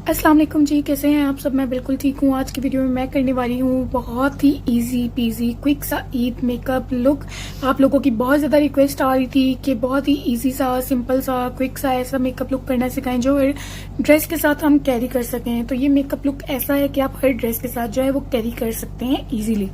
अस्सलाम वालेकुम जी, कैसे हैं आप सब। मैं बिल्कुल ठीक हूँ। आज की वीडियो में मैं करने वाली हूँ बहुत ही इजी पीजी क्विक सा ईद मेकअप लुक। आप लोगों की बहुत ज़्यादा रिक्वेस्ट आ रही थी कि बहुत ही इजी सा, सिंपल सा, क्विक सा ऐसा मेकअप लुक करना सिखाएं जो हर ड्रेस के साथ हम कैरी कर सकें। तो ये मेकअप लुक ऐसा है कि आप हर ड्रेस के साथ जो है वो कैरी कर सकते हैं ईजिली।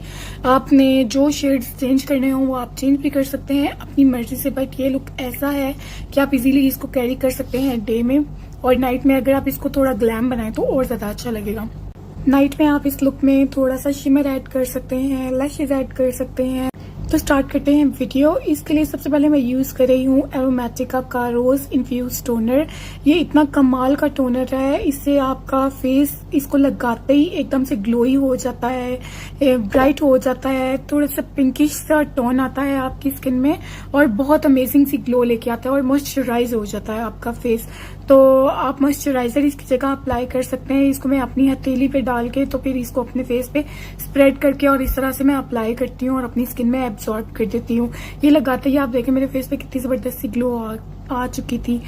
आपने जो शेड्स चेंज करने हो वो आप चेंज भी कर सकते हैं अपनी मर्जी से, बट ये लुक ऐसा है कि आप इजीली इसको कैरी कर सकते हैं डे में, और नाइट में अगर आप इसको थोड़ा ग्लैम बनाएं तो और ज्यादा अच्छा लगेगा। नाइट में आप इस लुक में थोड़ा सा शिमर ऐड कर सकते हैं, लैशेज ऐड कर सकते हैं। तो स्टार्ट करते हैं वीडियो। इसके लिए सबसे पहले मैं यूज कर रही हूँ एरोमेटिका का रोज इन्फ्यूज टोनर। ये इतना कमाल का टोनर है, इससे आपका फेस इसको लगाते ही एकदम से ग्लोई हो जाता है, ब्राइट हो जाता है, थोड़ा सा पिंकिश सा टोन आता है आपकी स्किन में और बहुत अमेजिंग सी ग्लो लेके आता है और मॉइस्चराइज हो जाता है आपका फेस। तो आप मॉइस्चराइजर इसकी जगह अप्लाई कर सकते हैं। इसको मैं अपनी हथेली पे डाल के तो फिर इसको अपने फेस पे स्प्रेड करके और इस तरह से मैं अप्लाई करती हूँ और अपनी स्किन में एब्जॉर्ब कर देती हूँ। ये लगाते ही आप देखें मेरे फेस पे कितनी जबरदस्त सी ग्लो आ चुकी थी।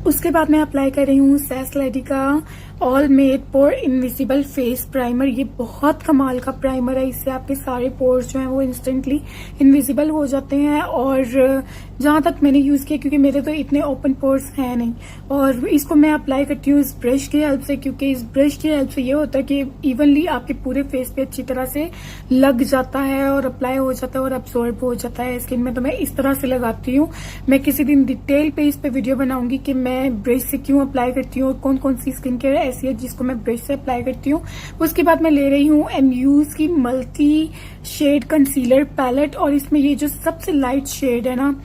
उसके बाद मैं अप्लाई कर रही हूँ सैस लेडी का ऑल मेड पोर इनविजिबल फेस प्राइमर। ये बहुत कमाल का प्राइमर है, इससे आपके सारे पोर्स जो हैं वो इंस्टेंटली इनविजिबल हो जाते हैं। और जहां तक मैंने यूज किया, क्योंकि मेरे तो इतने ओपन पोर्स हैं नहीं, और इसको मैं अप्लाई करती हूँ इस ब्रश की हेल्प से, क्योंकि इस ब्रश की हेल्प से ये होता है कि इवनली आपके पूरे फेस पे अच्छी तरह से लग जाता है और अप्लाई हो जाता है और अब्सॉर्ब हो जाता है स्किन में। तो मैं इस तरह से लगाती हूँ। मैं किसी दिन डिटेल पे इस पे वीडियो बनाऊंगी कि मैं ब्रश से क्यों अप्लाई करती हूँ और कौन कौन सी स्किन केयर ऐसी है जिसको मैं ब्रश से अप्लाई करती हूँ। उसके बाद मैं ले रही हूँ एमयूज की मल्टी शेड कंसीलर पैलेट, और इसमें ये जो सबसे लाइट शेड है ना,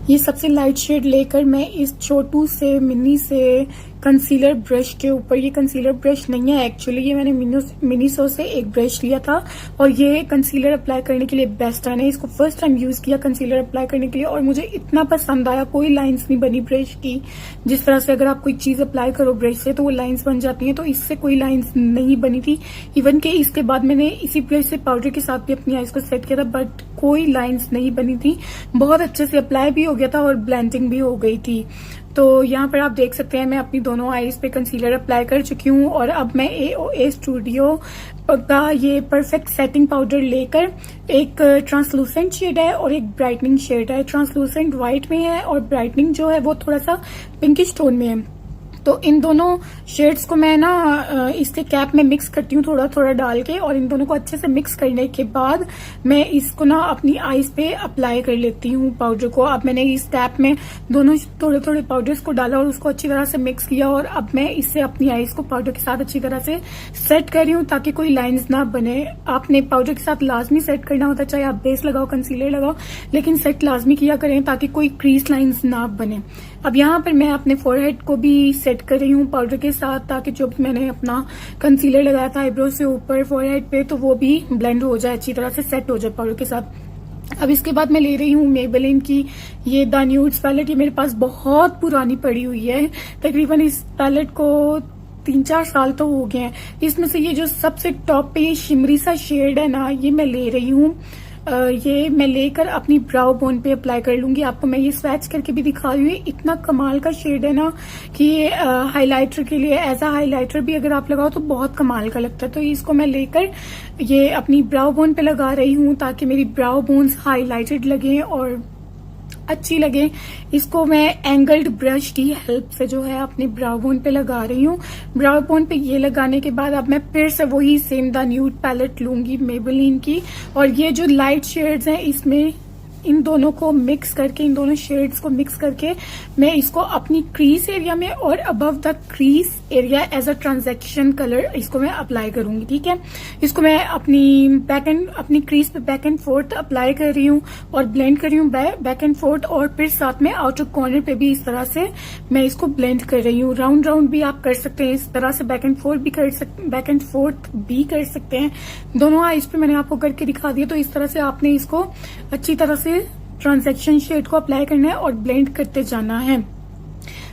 ये सबसे लाइट शेड लेकर मैं इस छोटू से मिनी से कंसीलर ब्रश के ऊपर, ये कंसीलर ब्रश नहीं है एक्चुअली, ये मैंने मिनीसो से एक ब्रश लिया था और ये कंसीलर अप्लाई करने के लिए बेस्ट है। मैंने इसको फर्स्ट टाइम यूज किया कंसीलर अप्लाई करने के लिए और मुझे इतना पसंद आया। कोई लाइंस नहीं बनी ब्रश की। जिस तरह से अगर आप कोई चीज अप्लाई करो ब्रश से तो वो लाइंस बन जाती हैं, तो इससे कोई लाइंस नहीं बनी थी। इवन के इसके बाद मैंने इसी ब्रश से पाउडर के साथ भी अपनी आईज को सेट किया था, बट कोई लाइंस नहीं बनी थी। बहुत अच्छे से अप्लाई भी हो गया था और ब्लेंडिंग भी हो गई थी। तो यहाँ पर आप देख सकते हैं मैं अपनी दोनों आईज पे कंसीलर अप्लाई कर चुकी हूँ और अब मैं AOA स्टूडियो का ये परफेक्ट सेटिंग पाउडर लेकर, एक ट्रांसलूसेंट शेड है और एक ब्राइटनिंग शेड है। ट्रांसलूसेंट व्हाइट में है और ब्राइटनिंग जो है वो थोड़ा सा पिंकिश टोन में है। तो इन दोनों शेड्स को मैं ना इसके कैप में मिक्स करती हूँ थोड़ा थोड़ा डाल के, और इन दोनों को अच्छे से मिक्स करने के बाद मैं इसको ना अपनी आईज पे अप्लाई कर लेती हूँ पाउडर को। अब मैंने इस कैप में दोनों थोड़े थोड़े पाउडर्स को डाला और उसको अच्छी तरह से मिक्स किया, और अब मैं इससे अपनी आईज को पाउडर के साथ अच्छी तरह से सेट कर रही हूँ ताकि कोई लाइंस ना बने। आपने पाउडर के साथ लाजमी सेट करना होता है, चाहे आप बेस लगाओ कंसीलर लगाओ, लेकिन सेट लाजमी किया करें ताकि कोई क्रीज लाइंस ना बने। अब यहाँ पर मैं अपने फोरहेड को भी सेट कर रही हूँ पाउडर के साथ, ताकि जो मैंने अपना कंसीलर लगाया था आईब्रो से ऊपर फोरहेड पे तो वो भी ब्लेंड हो जाए, अच्छी तरह से सेट हो जाए पाउडर के साथ। अब इसके बाद मैं ले रही हूँ मेबेलिन की ये द न्यूड्स पैलेट। ये मेरे पास बहुत पुरानी पड़ी हुई है, तकरीबन इस पैलेट को 3-4 साल तो हो गए हैं। इसमें से ये जो सबसे टॉप पे ये शिमरी सा शेड है ना, ये मैं ले रही हूँ। ये मैं लेकर अपनी ब्राउ बोन पे अप्लाई कर लूंगी। आपको मैं ये स्वैच करके भी दिखा रही हूँ। इतना कमाल का शेड है ना कि ये हाइलाइटर के लिए, एज अ हाइलाइटर भी अगर आप लगाओ तो बहुत कमाल का लगता है। तो इसको मैं लेकर ये अपनी ब्राउ बोन पे लगा रही हूँ ताकि मेरी ब्राउ बोन्स हाईलाइटेड लगे और अच्छी लगे। इसको मैं एंगल्ड ब्रश की हेल्प से जो है अपनी ब्राउ बोन पे लगा रही हूँ। ब्राउ बोन पे ये लगाने के बाद अब मैं फिर से वही सेम द न्यूड पैलेट लूंगी मेबेलिन की, और ये जो लाइट शेड्स हैं इसमें इन दोनों को मिक्स करके, इन दोनों शेड्स को मिक्स करके मैं इसको अपनी क्रीज एरिया में और above the crease area as a transaction colour इसको मैं अप्लाई करूंगी। ठीक है, इसको मैं अपनी क्रीज पे बैक एंड फोर्थ अप्लाई कर रही हूँ और ब्लेंड कर रही हूँ बैक एंड फोर्थ, और फिर साथ में आउटर कॉर्नर पे भी इस तरह से मैं इसको ब्लेंड कर रही हूँ। राउंड राउंड भी आप कर सकते हैं, इस तरह से बैक एंड फोर्थ भी कर सकते हैं। दोनों आईज पे मैंने आपको करके दिखा दिया। तो इस तरह से आपने इसको अच्छी तरह से ट्रांजैक्शन शेड को अप्लाई करना है और ब्लेंड करते जाना है।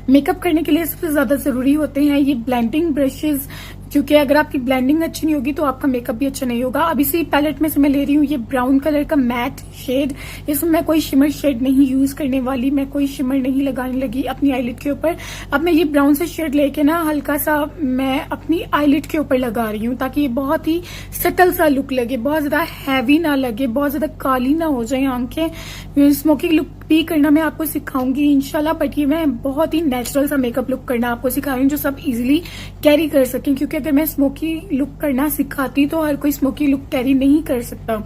मेकअप करने के लिए सबसे ज्यादा जरूरी होते हैं ये ब्लेंडिंग ब्रशेस, क्योंकि अगर आपकी ब्लेंडिंग अच्छी नहीं होगी तो आपका मेकअप भी अच्छा नहीं होगा। अब इसी पैलेट में से मैं ले रही हूँ ये ब्राउन कलर का मैट शेड। इसमें मैं कोई शिमर शेड नहीं यूज करने वाली, मैं कोई शिमर नहीं लगाने लगी अपनी आईलिड के ऊपर। अब मैं ये ब्राउन से शेड लेके ना हल्का सा मैं अपनी आईलिड के ऊपर लगा रही हूँ, ताकि ये बहुत ही सटल सा लुक लगे, बहुत ज्यादा हैवी ना लगे, बहुत ज्यादा काली ना हो जाए आंखें। स्मोकी लुक भी करना मैं आपको सिखाऊंगी इंशाल्लाह, बट ये मैं बहुत ही नेचुरल सा मेकअप लुक करना आपको सिखा रही हूँ जो सब इजीली कैरी कर सकें। क्योंकि अगर मैं स्मोकी लुक करना सिखाती तो हर कोई स्मोकी लुक कैरी नहीं कर सकता।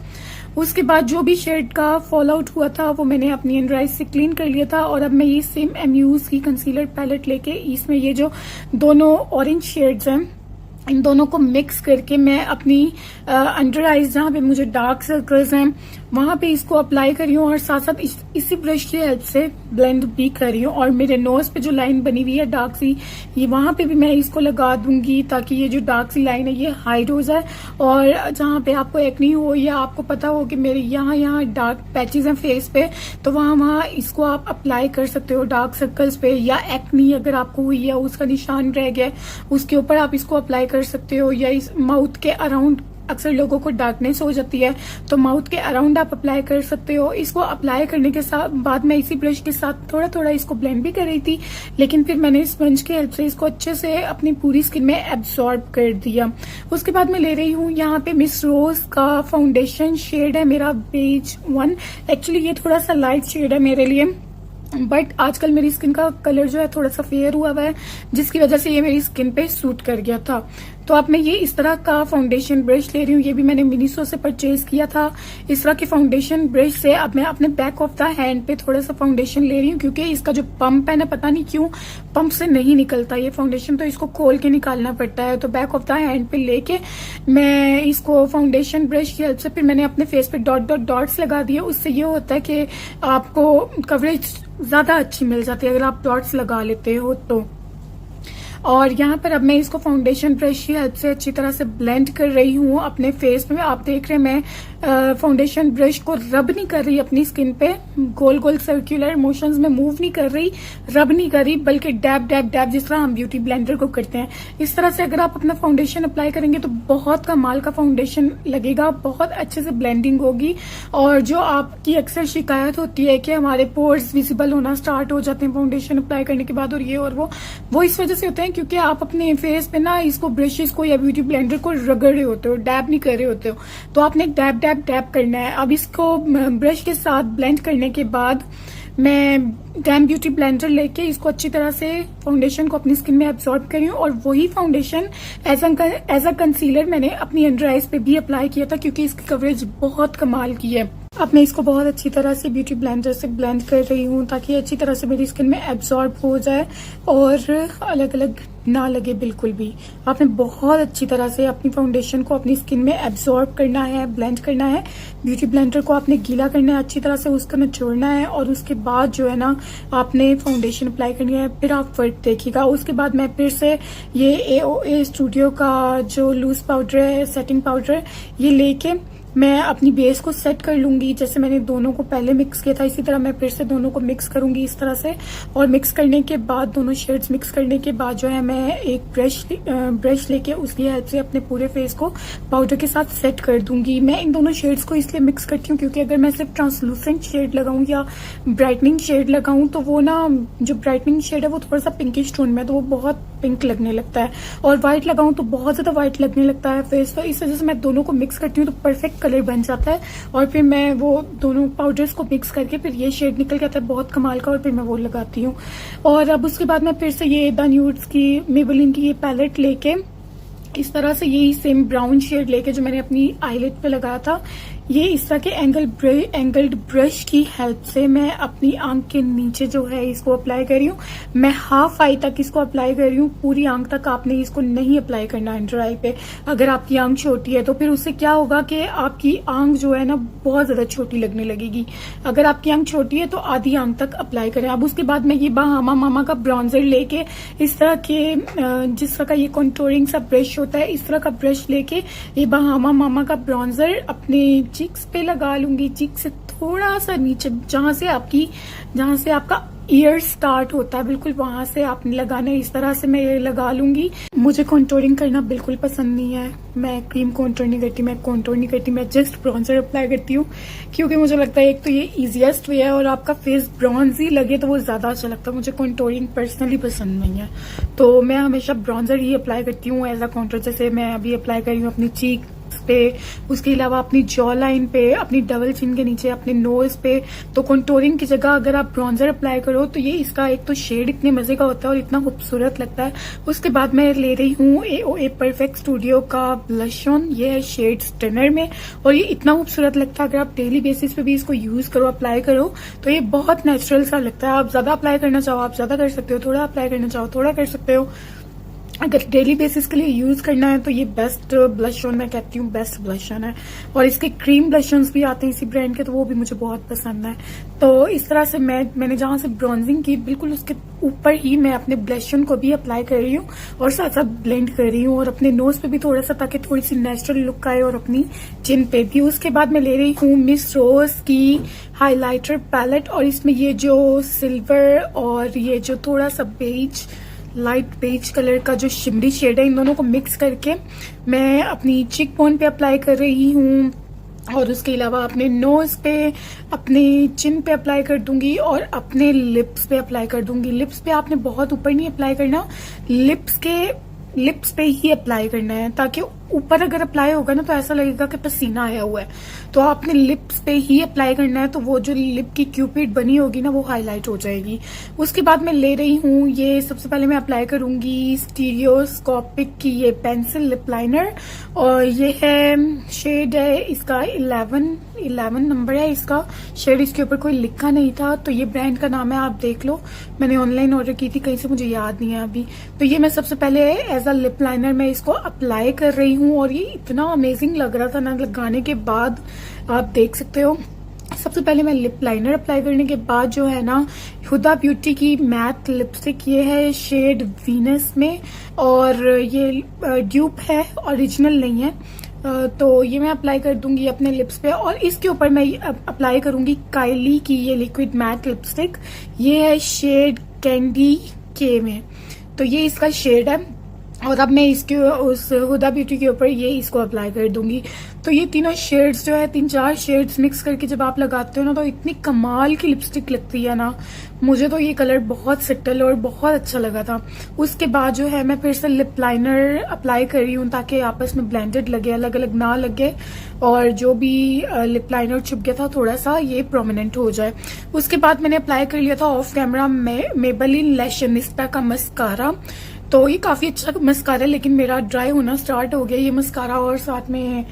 उसके बाद जो भी शेड का फॉल आउट हुआ था वो मैंने अपनी अंडर आईज से क्लीन कर लिया था। और अब मैं ये सेम एम्यूज की कंसीलर पैलेट लेके इसमें ये जो दोनों ऑरेंज शेड्स हैं इन दोनों को मिक्स करके मैं अपनी अंडर आईज जहाँ पे मुझे डार्क सर्कल्स हैं वहां पे इसको अप्लाई कर रही हूँ और साथ साथ इसी ब्रश की हेल्प से ब्लेंड भी कर रही हूँ। और मेरे नोज पे जो लाइन बनी हुई है डार्क सी, ये वहां पे भी मैं इसको लगा दूंगी ताकि ये जो डार्क सी लाइन है ये हाइड हो जाए। और जहाँ पे आपको एक्नी हो या आपको पता हो कि मेरे यहाँ डार्क पैचेस हैं फेस पे, तो वहां इसको आप अप्लाई कर सकते हो डार्क सर्कल्स पे। या एक्नी अगर आपको हुई है उसका निशान रह गया उसके ऊपर आप इसको अप्लाई कर सकते हो। या इस माउथ के अराउंड अक्सर लोगों को डार्कनेस हो जाती है तो माउथ के अराउंड आप अप्लाई कर सकते हो। इसको अप्लाई करने के साथ बाद मैं इसी ब्रश के साथ थोड़ा थोड़ा इसको ब्लेंड भी कर रही थी, लेकिन फिर मैंने स्पंज की हेल्प से इसको अच्छे से अपनी पूरी स्किन में एब्सॉर्ब कर दिया। उसके बाद मैं ले रही हूँ यहाँ पे मिस रोज का फाउंडेशन शेड है मेरा बेज 1। एक्चुअली ये थोड़ा सा लाइट शेड है मेरे लिए, बट आजकल मेरी स्किन का कलर जो है थोड़ा सा फेयर हुआ हुआ है जिसकी वजह से ये मेरी स्किन पे सूट कर गया था। तो अब मैं ये इस तरह का फाउंडेशन ब्रश ले रही हूँ, ये भी मैंने मिनीसो से परचेज किया था। इस तरह के फाउंडेशन ब्रश से अब मैं अपने बैक ऑफ द हैंड पे थोड़ा सा फाउंडेशन ले रही हूँ, क्योंकि इसका जो पंप है ना पता नहीं क्यों पंप से नहीं निकलता ये फाउंडेशन, तो इसको खोल के निकालना पड़ता है। तो बैक ऑफ द हैंड पे लेके मैं इसको फाउंडेशन ब्रश की हेल्प से फिर मैंने अपने फेस पे डॉट्स लगा दिए। उससे ये होता है कि आपको कवरेज ज्यादा अच्छी मिल जाती है अगर आप डॉट्स लगा लेते हो तो। और यहाँ पर अब मैं इसको फाउंडेशन ब्रश की हेल्प से अच्छी तरह से ब्लेंड कर रही हूँ अपने फेस में। आप देख रहे हैं मैं फाउंडेशन ब्रश को रब नहीं कर रही अपनी स्किन पे, गोल गोल सर्कुलर मोशंस में मूव नहीं कर रही, रब नहीं कर रही, बल्कि डैब डैब डैब जिस तरह हम ब्यूटी ब्लेंडर को करते हैं। इस तरह से अगर आप अपना फाउंडेशन अप्लाई करेंगे तो बहुत कमाल का फाउंडेशन लगेगा, बहुत अच्छे से ब्लेंडिंग होगी। और जो आपकी अक्सर शिकायत होती है कि हमारे पोर्स विजिबल होना स्टार्ट हो जाते हैं फाउंडेशन अप्लाई करने के बाद और ये और वो इस वजह से होते हैं क्योंकि आप अपने फेस पे ना इसको ब्रशेस को या ब्यूटी ब्लेंडर को रगड़ रहे होते हो, डैब नहीं कर रहे होते हो। तो आपने डैब डैब डैब करना है। अब इसको ब्रश के साथ ब्लेंड करने के बाद मैं डैम ब्यूटी ब्लेंडर लेके इसको अच्छी तरह से फाउंडेशन को अपनी स्किन में एब्सॉर्ब करी हूँ। और वही फाउंडेशन एज अ कंसीलर मैंने अपनी अंडर आईज पे भी अप्लाई किया था, क्योंकि इसकी कवरेज बहुत कमाल की है। अब मैं इसको बहुत अच्छी तरह से ब्यूटी ब्लेंडर से ब्लेंड कर रही हूँ ताकि अच्छी तरह से मेरी स्किन में एब्सॉर्ब हो जाए और अलग अलग ना लगे बिल्कुल भी। आपने बहुत अच्छी तरह से अपनी फाउंडेशन को अपनी स्किन में एब्सॉर्ब करना है, ब्लेंड करना है। ब्यूटी ब्लेंडर को आपने गीला करना है, अच्छी तरह से उसको निचोड़ना है और उसके बाद जो है ना आपने फाउंडेशन अप्लाई करनी है। फिर आप फर्क देखिएगा। उसके बाद मैं फिर से ये AOA स्टूडियो का जो लूज पाउडर है, सेटिंग पाउडर, ये लेके मैं अपनी बेस को सेट कर लूंगी। जैसे मैंने दोनों को पहले मिक्स किया था इसी तरह मैं फिर से दोनों को मिक्स करूंगी इस तरह से। और मिक्स करने के बाद दोनों शेड्स मिक्स करने के बाद जो है मैं एक ब्रश लेके उसकी हेल्प से अपने पूरे फेस को पाउडर के साथ सेट कर दूंगी। मैं इन दोनों शेड्स को इसलिए मिक्स करती हूँ क्योंकि अगर मैं सिर्फ ट्रांसलूसेंट शेड लगाऊं या ब्राइटनिंग शेड लगाऊं तो वो ना जो ब्राइटनिंग शेड है वो थोड़ा सा पिंकिश टोन में, तो वो बहुत पिंक लगने लगता है। और व्हाइट लगाऊं तो बहुत ज्यादा व्हाइट लगने लगता है फेस। तो इस वजह से मैं दोनों को मिक्स करती हूँ तो परफेक्ट कलर बन जाता है। और फिर मैं वो दोनों पाउडर्स को मिक्स करके फिर ये शेड निकल के आता है बहुत कमाल का, और फिर मैं वो लगाती हूँ। और अब उसके बाद मैं फिर से ये द न्यूड्स की मेबेलिन की ये पैलेट लेके इस तरह से यही सेम ब्राउन शेड लेके जो मैंने अपनी आईलिड पे लगाया था, ये इस तरह के एंगल्ड ब्रश की हेल्प से मैं अपनी आंख के नीचे जो है इसको अप्लाई कर रही हूँ। मैं हाफ आई तक इसको अप्लाई कर रही हूँ, पूरी आंख तक आपने इसको नहीं अप्लाई करना अंडर आई पे। अगर आपकी आंख छोटी है तो फिर उससे क्या होगा कि आपकी आंख जो है ना बहुत ज्यादा छोटी लगने लगेगी। अगर आपकी आंख छोटी है तो आधी आंख तक अप्लाई करें। अब उसके बाद मैं ये बाहामा मामा का ब्राउन्जर लेके इस तरह के जिस तरह का ये कॉन्टोरिंग सा ब्रश होता है इस तरह का ब्रश लेके ये बाहामा मामा का ब्राउन्जर अपने चिक्स पे लगा लूंगी। चिक से थोड़ा सा नीचे जहां से आपका ईयर स्टार्ट होता है बिल्कुल वहां से आपने लगाना है। इस तरह से मैं ये लगा लूंगी। मुझे कॉन्टोरिंग करना बिल्कुल पसंद नहीं है। मैं क्रीम कॉन्टोर नहीं करती, मैं कॉन्टोर नहीं करती, मैं जस्ट ब्रॉन्जर अप्लाई करती हूँ, क्योंकि मुझे लगता है एक तो ये इजीएस्ट वे है और आपका फेस ब्रॉन्जी लगे तो वो ज्यादा अच्छा लगता है। मुझे कॉन्टोरिंग पर्सनली पसंद नहीं है, तो मैं हमेशा ब्रॉन्जर ही अप्लाई करती हूँ एज अ कॉन्टोर। जैसे मैं अभी अप्लाई कर रही हूँ अपनी चीक पे, उसके अलावा अपनी जॉ लाइन पे, अपनी डबल चिन के नीचे, अपने नोज पे। तो कंटूरिंग की जगह अगर आप ब्रॉन्जर अप्लाई करो तो ये इसका एक तो शेड इतने मजे का होता है और इतना खूबसूरत लगता है। उसके बाद मैं ले रही हूँ ए परफेक्ट स्टूडियो का ब्लश ऑन। ये है शेड स्टनर में और ये इतना खूबसूरत लगता है। अगर आप डेली बेसिस पे भी इसको यूज करो, अप्लाई करो, तो ये बहुत नेचुरल सा लगता है। आप ज्यादा अप्लाई करना चाहो आप ज्यादा कर सकते हो, थोड़ा अप्लाई करना चाहो थोड़ा कर सकते हो। अगर डेली बेसिस के लिए यूज करना है तो ये बेस्ट ब्लश ऑन, मैं कहती हूँ बेस्ट ब्लश ऑन है। और इसके क्रीम ब्लश ऑन्स भी आते हैं इसी ब्रांड के, तो वो भी मुझे बहुत पसंद है। तो इस तरह से मैंने जहां से ब्रॉन्जिंग की बिल्कुल उसके ऊपर ही मैं अपने ब्लश ऑन को भी अप्लाई कर रही हूँ और साथ साथ ब्लेंड कर रही हूँ और अपने नोज पे भी थोड़ा सा, ताकि थोड़ी सी नेचुरल लुक आए, और अपनी चिन पे भी। उसके बाद मैं ले रही हूँ मिस रोज की हाइलाइटर पैलेट और इसमें ये जो सिल्वर और ये जो थोड़ा सा बेज, लाइट बेज कलर का जो शिमरी शेड है, इन दोनों को मिक्स करके मैं अपनी चिक बोन पे अप्लाई कर रही हूँ और उसके अलावा अपने नोज पे, अपने चिन पे अप्लाई कर दूंगी और अपने लिप्स पे अप्लाई कर दूंगी। लिप्स पे आपने बहुत ऊपर नहीं अप्लाई करना, लिप्स पे ही अप्लाई करना है, ताकि ऊपर अगर अप्लाई होगा ना तो ऐसा लगेगा कि पसीना आया हुआ है। तो आपने लिप्स पे ही अप्लाई करना है, तो वो जो लिप की क्यूपिड बनी होगी ना वो हाईलाइट हो जाएगी। उसके बाद मैं ले रही हूँ ये, सबसे पहले मैं अप्लाई करूंगी स्टीरियोस्कोपिक की ये पेंसिल लिप लाइनर और ये है शेड है इसका 11 नंबर है इसका शेड। इसके ऊपर कोई लिखा नहीं था, तो ये ब्रांड का नाम है, आप देख लो। मैंने ऑनलाइन ऑर्डर की थी कहीं से, मुझे याद नहीं है अभी। तो ये मैं सबसे पहले एज अ लिप लाइनर मैं इसको अप्लाई कर रही हूँ और ये इतना अमेजिंग लग रहा था ना लगाने के बाद, आप देख सकते हो। सबसे पहले मैं लिप लाइनर अप्लाई करने के बाद जो है ना, हुदा ब्यूटी की मैट लिपस्टिक, ये है शेड वीनस में और ये ड्यूप है, ओरिजिनल नहीं है। तो ये मैं अप्लाई कर दूंगी अपने लिप्स पे और इसके ऊपर मैं अप्लाई करूंगी काइली की ये लिक्विड मैट लिपस्टिक। ये है शेड कैंडी के में, तो ये इसका शेड है। और अब मैं इसके उस हुदा ब्यूटी के ऊपर ये इसको अप्लाई कर दूंगी। तो ये तीनों शेड्स जो है, 3-4 शेड्स मिक्स करके जब आप लगाते हो ना तो इतनी कमाल की लिपस्टिक लगती है ना। मुझे तो ये कलर बहुत सटल और बहुत अच्छा लगा था। उसके बाद जो है मैं फिर से लिप लाइनर अप्लाई कर रही हूँ ताकि आपस में ब्लेंडेड लगे, अलग अलग ना लगे, और जो भी लिप लाइनर छुप गया था थोड़ा सा ये प्रोमिनेंट हो जाए। उसके बाद मैंने अप्लाई कर लिया था ऑफ कैमरा मेबेलिन लैशनिस्टा का मस्कारा। तो ये काफी अच्छा मस्कारा है, लेकिन मेरा ड्राई होना स्टार्ट हो गया ये मस्कारा, और साथ में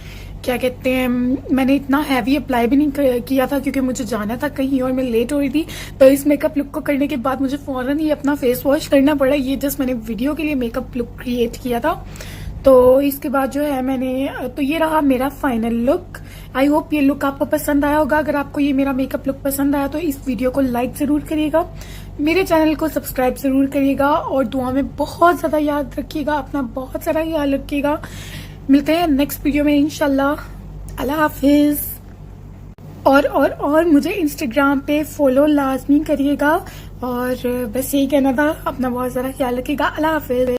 क्या कहते हैं, मैंने इतना हैवी अप्लाई भी नहीं किया था क्योंकि मुझे जाना था कहीं और मैं लेट हो रही थी। तो इस मेकअप लुक को करने के बाद मुझे फौरन ही अपना फेस वॉश करना पड़ा। ये जस्ट मैंने वीडियो के लिए मेकअप लुक क्रिएट किया था। तो इसके बाद जो है तो ये रहा मेरा फाइनल लुक। आई होप ये लुक आपको पसंद आया होगा। अगर आपको ये मेरा मेकअप लुक पसंद आया तो इस वीडियो को लाइक जरूर करिएगा, मेरे चैनल को सब्सक्राइब जरूर करिएगा और दुआ में बहुत ज्यादा याद रखिएगा, अपना बहुत सारा ख्याल रखिएगा। मिलते हैं नेक्स्ट वीडियो में इंशाल्लाह। अल्लाह हाफिज। और मुझे इंस्टाग्राम पे फॉलो लाजमी करिएगा और बस यही कहना था। अपना बहुत ज्यादा ख्याल रखिएगा। अल्लाह हाफिज।